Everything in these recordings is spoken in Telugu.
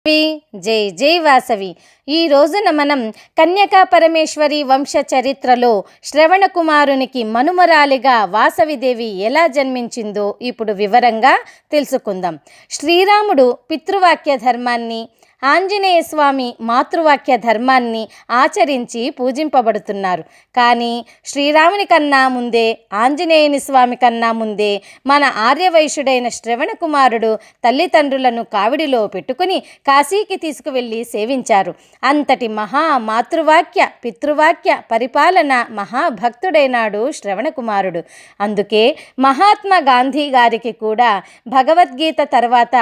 జై జై వాసవి. ఈ రోజున మనం కన్యకా పరమేశ్వరి వంశ చరిత్రలో శ్రవణ కుమారునికి మనుమరాలిగా వాసవిదేవి ఎలా జన్మించిందో ఇప్పుడు వివరంగా తెలుసుకుందాం. శ్రీరాముడు పితృవాక్య ధర్మాన్ని, ఆంజనేయ స్వామి మాతృవాక్య ధర్మాన్ని ఆచరించి పూజింపబడుతున్నారు. కానీ శ్రీరాముని కన్నా ముందే, ఆంజనేయుని స్వామి కన్నా ముందే మన ఆర్యవైశ్యుడైన శ్రవణ కుమారుడు తల్లిదండ్రులను కావిడిలో పెట్టుకుని కాశీకి తీసుకువెళ్ళి సేవించారు. అంతటి మహా మాతృవాక్య పితృవాక్య పరిపాలన మహాభక్తుడైనాడు శ్రవణ కుమారుడు. అందుకే మహాత్మా గాంధీ గారికి కూడా భగవద్గీత తర్వాత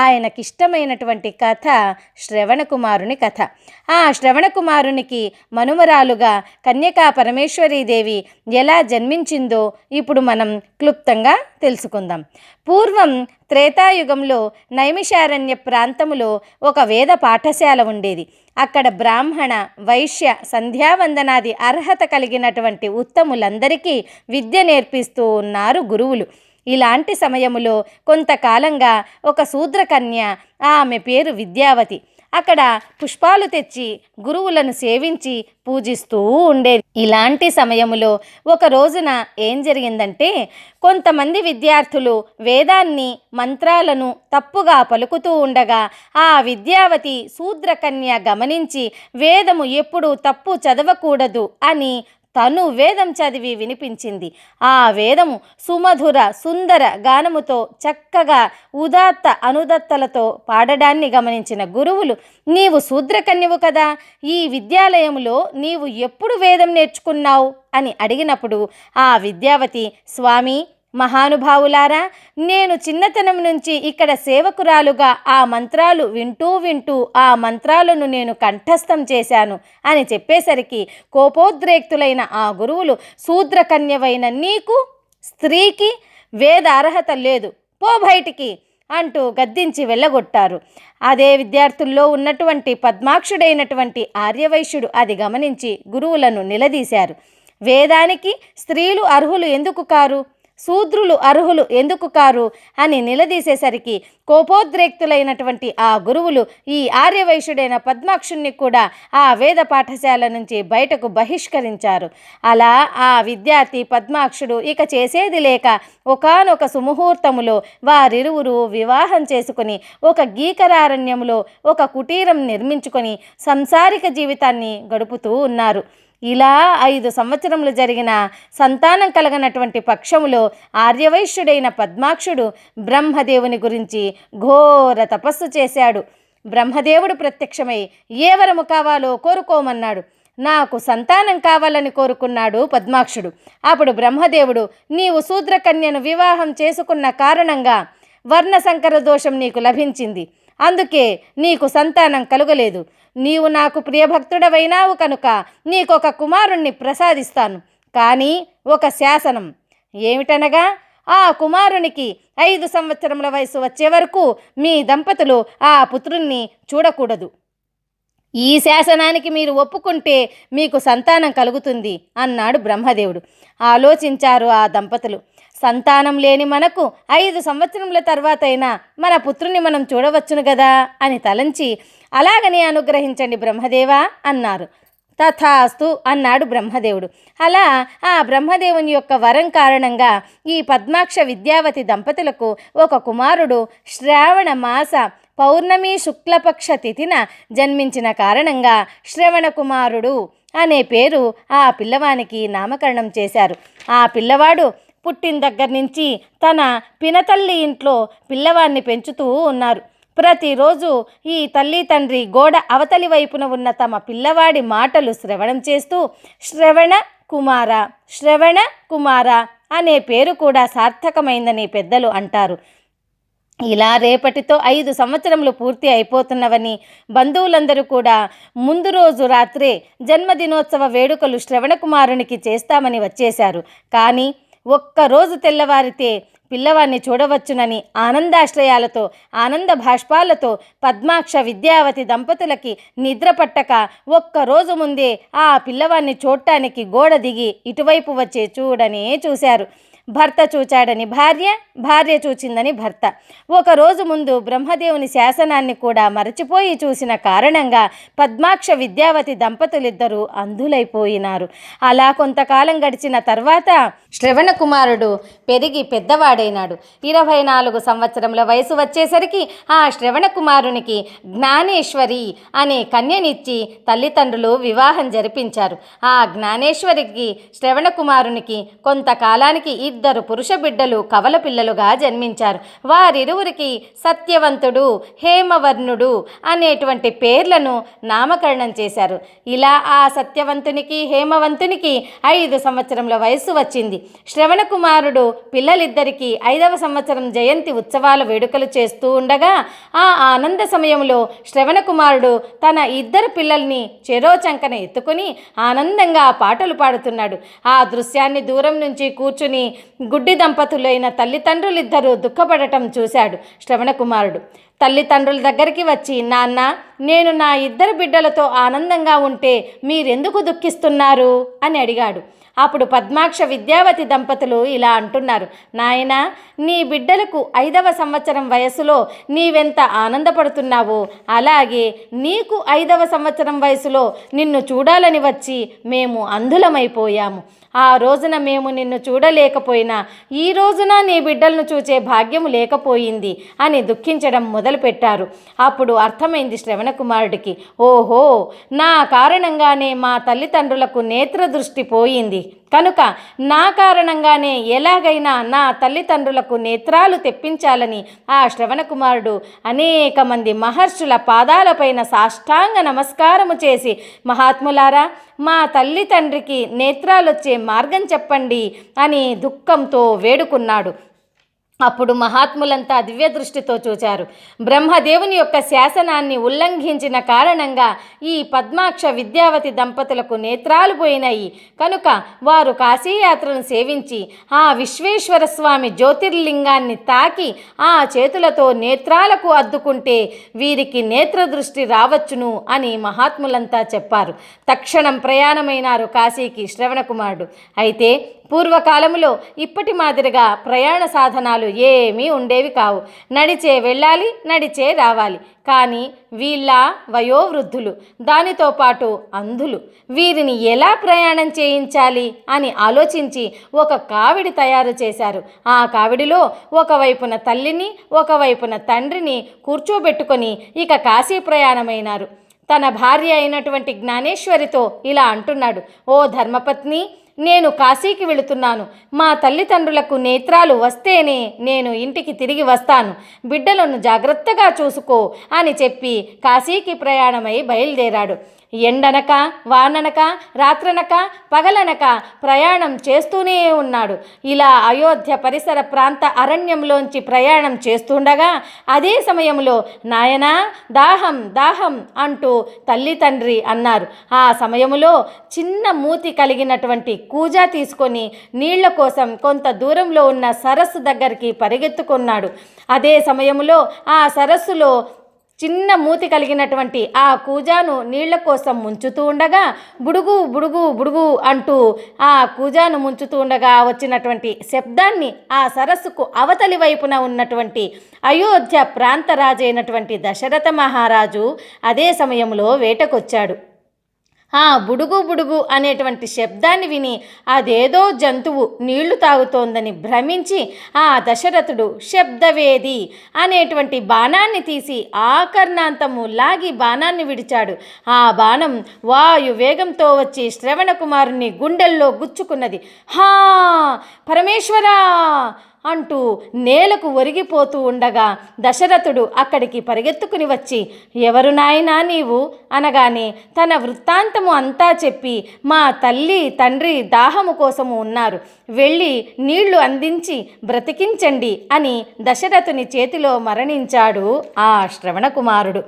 ఆయనకిష్టమైనటువంటి కథ శ్రవణ కుమారుని కథ. ఆ శ్రవణ కుమారునికి మనుమరాలుగా కన్యకా పరమేశ్వరీదేవి ఎలా జన్మించిందో ఇప్పుడు మనం క్లుప్తంగా తెలుసుకుందాం. పూర్వం త్రేతాయుగంలో నైమిషారణ్య ప్రాంతములో ఒక వేద పాఠశాల ఉండేది. అక్కడ బ్రాహ్మణ, వైశ్య, సంధ్యావందనాది అర్హత కలిగినటువంటి ఉత్తములందరికీ విద్య నేర్పిస్తూ ఉన్నారు గురువులు. ఇలాంటి సమయములో కొంతకాలంగా ఒక శూద్రకన్య, ఆమె పేరు విద్యావతి, అక్కడ పుష్పాలు తెచ్చి గురువులను సేవించి పూజిస్తూ ఉండేది. ఇలాంటి సమయములో ఒక రోజున ఏం జరిగిందంటే, కొంతమంది విద్యార్థులు వేదాన్ని, మంత్రాలను తప్పుగా పలుకుతూ ఉండగా ఆ విద్యావతి శూద్రకన్య గమనించి వేదము ఎప్పుడూ తప్పు చదవకూడదు అని తను వేదం చదివి వినిపించింది. ఆ వేదము సుమధుర సుందర గానముతో చక్కగా ఉదాత్త అనుదత్తలతో పాడడాన్ని గమనించిన గురువులు, నీవు శూద్రకన్యవు కదా, ఈ విద్యాలయంలో నీవు ఎప్పుడు వేదం నేర్చుకున్నావు అని అడిగినప్పుడు ఆ విద్యావతి, స్వామి మహానుభావులారా, నేను చిన్నతనం నుంచి ఇక్కడ సేవకురాలుగా ఆ మంత్రాలు వింటూ ఆ మంత్రాలను నేను కంఠస్థం చేశాను అని చెప్పేసరికి కోపోద్రేక్తులైన ఆ గురువులు, శూద్రకన్యవైన నీకు, స్త్రీకి వేద అర్హత లేదు, పో బయటికి అంటూ గద్దించి వెళ్ళగొట్టారు. అదే విద్యార్థుల్లో ఉన్నటువంటి పద్మాక్షుడైనటువంటి ఆర్యవైశ్యుడు అది గమనించి గురువులను నిలదీశారు. వేదానికి స్త్రీలు అర్హులు ఎందుకు కారు, శూద్రులు అర్హులు ఎందుకు కారు అని నిలదీసేసరికి కోపోద్రేక్తులైనటువంటి ఆ గురువులు ఈ ఆర్యవైశ్యుడైన పద్మాక్షుణ్ణి కూడా ఆ వేద పాఠశాల నుంచి బయటకు బహిష్కరించారు. అలా ఆ విద్యార్థి పద్మాక్షుడు ఇక చేసేది లేక ఒకానొక సుముహూర్తములో వారిరువురు వివాహం చేసుకుని ఒక గీకరారణ్యములో ఒక కుటీరం నిర్మించుకొని సంసారిక జీవితాన్ని గడుపుతూ ఉన్నారు. ఇలా 5 సంవత్సరములు జరిగిన సంతానం కలగనటువంటి పక్షములో ఆర్యవైశ్యుడైన పద్మాక్షుడు బ్రహ్మదేవుని గురించి ఘోర తపస్సు చేశాడు. బ్రహ్మదేవుడు ప్రత్యక్షమై ఏ వరము కావాలో కోరుకోమన్నాడు. నాకు సంతానం కావాలని కోరుకున్నాడు పద్మాక్షుడు. అప్పుడు బ్రహ్మదేవుడు, నీవు శూద్రకన్యను వివాహం చేసుకున్న కారణంగా వర్ణ సంకర దోషం నీకు లభించింది, అందుకే నీకు సంతానం కలుగలేదు. నీవు నాకు ప్రియభక్తుడవైనావు కనుక నీకొక కుమారుణ్ణి ప్రసాదిస్తాను. కానీ ఒక శాసనం ఏమిటనగా, ఆ కుమారునికి 5 సంవత్సరముల వయసు వచ్చే వరకు మీ దంపతులు ఆ పుత్రుణ్ణి చూడకూడదు. ఈ శాసనానికి మీరు ఒప్పుకుంటే మీకు సంతానం కలుగుతుంది అన్నాడు బ్రహ్మదేవుడు. ఆలోచించారు ఆ దంపతులు. సంతానం లేని మనకు 5 సంవత్సరముల తర్వాత అయినా మన పుత్రుని మనం చూడవచ్చును కదా అని తలంచి, అలాగని అనుగ్రహించండి బ్రహ్మదేవా అన్నారు. తథాస్తు అన్నాడు బ్రహ్మదేవుడు. అలా ఆ బ్రహ్మదేవుని యొక్క వరం కారణంగా ఈ పద్మాక్ష విద్యావతి దంపతులకు ఒక కుమారుడు శ్రావణ మాస పౌర్ణమి శుక్లపక్ష తిథిన జన్మించిన కారణంగా శ్రవణ కుమారుడు అనే పేరు ఆ పిల్లవానికి నామకరణం చేశారు. ఆ పిల్లవాడు పుట్టిన దగ్గర నుంచి తన పినతల్లి ఇంట్లో పిల్లవాడిని పెంచుతూ ఉన్నారు. ప్రతిరోజు ఈ తల్లి తండ్రి గోడ అవతలి వైపున ఉన్న తమ పిల్లవాడి మాటలు శ్రవణం చేస్తూ శ్రవణ కుమార, శ్రవణ కుమార అనే పేరు కూడా సార్థకమైందని పెద్దలు అంటారు. ఇలా రేపటితో 5 సంవత్సరములు పూర్తి అయిపోతున్నవని బంధువులందరూ కూడా ముందు రోజు రాత్రే జన్మదినోత్సవ వేడుకలు శ్రవణ కుమారునికి చేస్తామని వచ్చేశారు. కానీ ఒక్కరోజు తెల్లవారితే పిల్లవాడిని చూడవచ్చునని ఆనందాశ్రయాలతో, ఆనంద భాష్పాలతో పద్మాక్ష విద్యావతి దంపతులకి నిద్ర పట్టక ఒక్కరోజు ముందే ఆ పిల్లవాడిని చూడటానికి గోడ దిగి ఇటువైపు వచ్చే చూడనే చూశారు. భర్త చూచాడని భార్య, భార్య చూచిందని భర్త. ఒకరోజు ముందు బ్రహ్మదేవుని శాసనాన్ని కూడా మరచిపోయి చూసిన కారణంగా పద్మాక్ష విద్యావతి దంపతులిద్దరూ అంధులైపోయినారు. అలా కొంతకాలం గడిచిన తర్వాత శ్రవణ కుమారుడు పెరిగి పెద్దవాడైనాడు. 24 సంవత్సరముల వయసు వచ్చేసరికి ఆ శ్రవణ కుమారునికి జ్ఞానేశ్వరి అనే కన్యనిచ్చి తల్లిదండ్రులు వివాహం జరిపించారు. ఆ జ్ఞానేశ్వరికి శ్రవణ కుమారునికి కొంతకాలానికి 2 పురుష బిడ్డలు కవల పిల్లలుగా జన్మించారు. వారిరువురికి సత్యవంతుడు, హేమవర్ణుడు అనేటువంటి పేర్లను నామకరణం చేశారు. ఇలా ఆ సత్యవంతునికి, హేమవంతునికి 5 సంవత్సరముల వయస్సు వచ్చింది. శ్రవణ కుమారుడు పిల్లలిద్దరికీ 5వ సంవత్సరం జయంతి ఉత్సవాల వేడుకలు చేస్తూ ఉండగా ఆ ఆనంద సమయంలో శ్రవణ కుమారుడు తన 2 పిల్లల్ని చెరో చంకన ఎత్తుకుని ఆనందంగా పాటలు పాడుతున్నాడు. ఆ దృశ్యాన్ని దూరం నుంచి కూర్చుని గుడ్డి దంపతులైన తల్లిదండ్రులిద్దరూ దుఃఖపడటం చూశాడు శ్రవణ కుమారుడు. తల్లిదండ్రుల దగ్గరికి వచ్చి, నాన్న, నేను నా 2 బిడ్డలతో ఆనందంగా ఉంటే మీరెందుకు దుఃఖిస్తున్నారు అని అడిగాడు. అప్పుడు పద్మాక్ష విద్యావతి దంపతులు ఇలా అంటున్నారు, నాయనా, నీ బిడ్డలకు 5వ సంవత్సరం వయసులో నీవెంత ఆనందపడుతున్నావో అలాగే నీకు 5వ సంవత్సరం వయసులో నిన్ను చూడాలని వచ్చి మేము అంధులమైపోయాము. ఆ రోజున మేము నిన్ను చూడలేకపోయినా ఈ రోజున నీ బిడ్డలను చూచే భాగ్యము లేకపోయింది అని దుఃఖించడం మొదలుపెట్టారు. అప్పుడు అర్థమైంది శ్రవణ కుమారుడికి, ఓహో, నా కారణంగానే మా తల్లిదండ్రులకు నేత్ర దృష్టి పోయింది కనుక నా కారణంగానే ఎలాగైనా నా తల్లిదండ్రులకు నేత్రాలు తెప్పించాలని ఆ శ్రవణ కుమారుడు అనేక మంది మహర్షుల పాదాలపైన సాష్టాంగ నమస్కారము చేసి, మహాత్ములారా, మా తల్లి తండ్రికి నేత్రాలొచ్చే మార్గం చెప్పండి అని దుఃఖంతో వేడుకున్నాడు. అప్పుడు మహాత్ములంతా దివ్య దృష్టితో చూచారు. బ్రహ్మదేవుని యొక్క శాసనాన్ని ఉల్లంఘించిన కారణంగా ఈ పద్మాక్ష విద్యావతి దంపతులకు నేత్రాలు పోయినాయి కనుక వారు కాశీయాత్రను సేవించి ఆ విశ్వేశ్వర స్వామి జ్యోతిర్లింగాన్ని తాకి ఆ చేతులతో నేత్రాలకు అద్దుకుంటే వీరికి నేత్ర దృష్టి రావచ్చును అని మహాత్ములంతా చెప్పారు. తక్షణం ప్రయాణమైనారు కాశీకి శ్రవణ కుమారుడు. అయితే పూర్వకాలంలో ఇప్పటి మాదిరిగా ప్రయాణ సాధనాలు ఏమీ ఉండేవి కావు. నడిచే వెళ్ళాలి, నడిచే రావాలి. కానీ వీళ్ళ వయోవృద్ధులు, దానితో పాటు అంధులు. వీరిని ఎలా ప్రయాణం చేయించాలి అని ఆలోచించి ఒక కావిడి తయారు చేశారు. ఆ కావిడిలో ఒకవైపున తల్లిని, ఒకవైపున తండ్రిని కూర్చోబెట్టుకొని ఇక కాశీ ప్రయాణమైనారు. తన భార్య అయినటువంటి జ్ఞానేశ్వరితో ఇలా అంటున్నాడు, ఓ ధర్మపత్ని, నేను కాశీకి వెళుతున్నాను. మా తల్లిదండ్రులకు నేత్రాలు వస్తేనే నేను ఇంటికి తిరిగి వస్తాను. బిడ్డలను జాగ్రత్తగా చూసుకో అని చెప్పి కాశీకి ప్రయాణమై బయలుదేరాడు. ఎండనక, వాననక, రాత్రనక, పగలనక ప్రయాణం చేస్తూనే ఉన్నాడు. ఇలా అయోధ్య పరిసర ప్రాంత అరణ్యంలోంచి ప్రయాణం చేస్తుండగా అదే సమయంలో, నాయనా, దాహం దాహం అంటూ తల్లి తండ్రి అన్నారు. ఆ సమయంలో చిన్న మూతి కలిగినటువంటి కూజా తీసుకొని నీళ్ల కోసం కొంత దూరంలో ఉన్న సరస్సు దగ్గరికి పరిగెత్తుకున్నాడు. అదే సమయంలో ఆ సరస్సులో చిన్న మూతి కలిగినటువంటి ఆ కూజాను నీళ్ల కోసం ముంచుతూ ఉండగా బుడుగు బుడుగు బుడుగు అంటూ ఆ కూజాను ముంచుతూ ఉండగా వచ్చినటువంటి శబ్దాన్ని ఆ సరస్సుకు అవతలి వైపున ఉన్నటువంటి అయోధ్య ప్రాంతరాజు అయినటువంటి దశరథ మహారాజు అదే సమయంలో వేటకొచ్చాడు. ఆ బుడుగు బుడుగు అనేటువంటి శబ్దాన్ని విని అదేదో జంతువు నీళ్లు తాగుతోందని భ్రమించి ఆ దశరథుడు శబ్దవేది అనేటువంటి బాణాన్ని తీసి ఆకర్ణాంతము లాగి బాణాన్ని విడిచాడు. ఆ బాణం వాయు వేగంతో వచ్చి శ్రవణ కుమారుని గుండెల్లో గుచ్చుకున్నది. హా పరమేశ్వరా అంటూ నేలకు ఒరిగిపోతూ ఉండగా దశరథుడు అక్కడికి పరిగెత్తుకుని వచ్చి, ఎవరు నాయనా నీవు అనగానే తన వృత్తాంతము అంతా చెప్పి, మా తల్లి తండ్రి దాహము కోసము ఉన్నారు, వెళ్ళి నీళ్లు అందించి బ్రతికించండి అని దశరథుని చేతిలో మరణించాడు ఆ శ్రవణ కుమారుడు.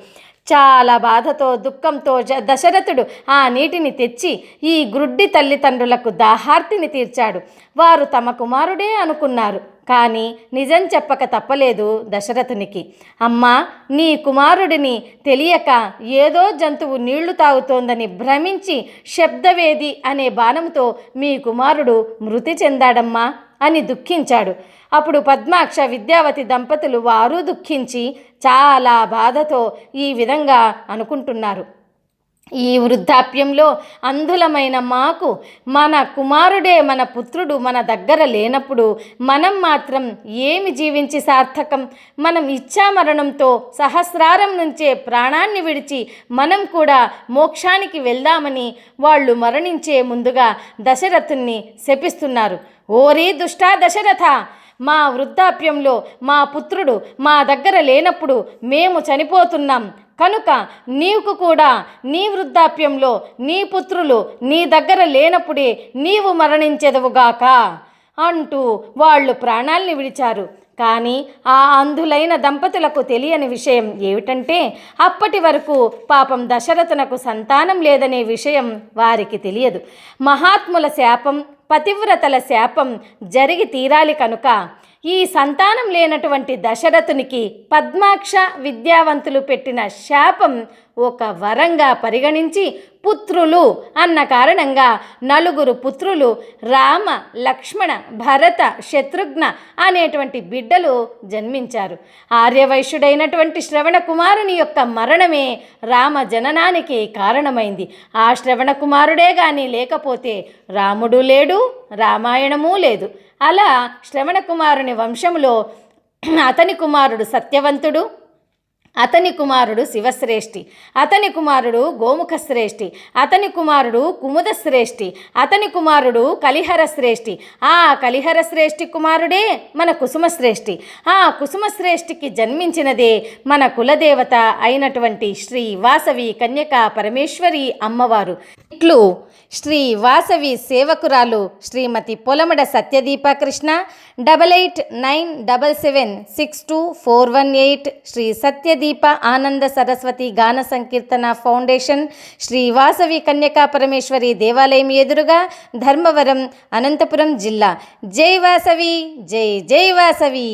చాలా బాధతో దుఃఖంతో దశరథుడు ఆ నీటిని తెచ్చి ఈ గ్రుడ్డి తల్లిదండ్రులకు దాహార్తిని తీర్చాడు. వారు తమ కుమారుడే అనుకున్నారు. కానీ నిజం చెప్పక తప్పలేదు దశరథునికి. అమ్మా, నీ కుమారుడిని తెలియక ఏదో జంతువు నీళ్లు తాగుతోందని భ్రమించి శబ్దవేది అనే బాణంతో మీ కుమారుడు మృతి చెందాడమ్మా అని దుఃఖించాడు. అప్పుడు పద్మాక్ష విద్యావతి దంపతులు వారు దుఃఖించి చాలా బాధతో ఈ విధంగా అనుకుంటున్నారు. ఈ వృద్ధాప్యంలో అంధులమైన మాకు మన కుమారుడే మన పుత్రుడు మన దగ్గర లేనప్పుడు మనం మాత్రం ఏమి జీవించి సార్థకం? మనం ఇచ్ఛామరణంతో సహస్రారం నుంచే ప్రాణాన్ని విడిచి మనం కూడా మోక్షానికి వెళ్దామని వాళ్ళు మరణించే ముందుగా దశరథుణ్ణి శపిస్తున్నారు. ఓరీ దుష్టా దశరథ, మా వృద్ధాప్యంలో మా పుత్రుడు మా దగ్గర లేనప్పుడు మేము చనిపోతున్నాం కనుక నీకు కూడా నీ వృద్ధాప్యంలో నీ పుత్రులు నీ దగ్గర లేనప్పుడే నీవు మరణించెదవుగాక అంటూ వాళ్ళు ప్రాణాల్ని విడిచారు. కానీ ఆ అంధులైన దంపతులకు తెలియని విషయం ఏమిటంటే అప్పటి వరకు పాపం దశరథునకు సంతానం లేదనే విషయం వారికి తెలియదు. మహాత్ముల శాపం, పతివ్రతల శాపం జరిగి తీరాలి కనుక ఈ సంతానం లేనటువంటి దశరథునికి పద్మాక్ష విద్యావంతులు పెట్టిన శాపం ఒక వరంగా పరిగణించి పుత్రులు అన్న కారణంగా 4 పుత్రులు రామ, లక్ష్మణ, భరత, శత్రుఘ్న అనేటువంటి బిడ్డలు జన్మించారు. ఆర్యవైశ్యుడైనటువంటి శ్రవణ కుమారుని యొక్క మరణమే రామ జననానికి కారణమైంది. ఆ శ్రవణ కుమారుడే గాని లేకపోతే రాముడు లేడు, రామాయణము లేదు. అలా శ్రవణ కుమారుని వంశంలో అతని కుమారుడు సత్యవంతుడు, అతని కుమారుడు శివశ్రేష్ఠి, అతని కుమారుడు గోముఖ శ్రేష్ఠి, అతని కుమారుడు కుముద శ్రేష్ఠి, అతని కుమారుడు కలిహర శ్రేష్ఠి. ఆ కలిహర శ్రేష్ఠి కుమారుడే మన కుసుమ శ్రేష్ఠి. ఆ కుసుమ శ్రేష్ఠికి జన్మించినదే మన కులదేవత అయినటువంటి శ్రీ వాసవి కన్యకా పరమేశ్వరి అమ్మవారు. ఇట్లు శ్రీ వాసవి సేవకురాలు శ్రీమతి పొలమడ సత్యదీప కృష్ణ 8897762418 శ్రీ సత్యదీప ఆనంద సరస్వతి గాన సంకీర్తన ఫౌండేషన్, శ్రీ వాసవి కన్యకా పరమేశ్వరి దేవాలయం ఎదురుగా, ధర్మవరం, అనంతపురం జిల్లా. జై వాసవి, జై జై వాసవి.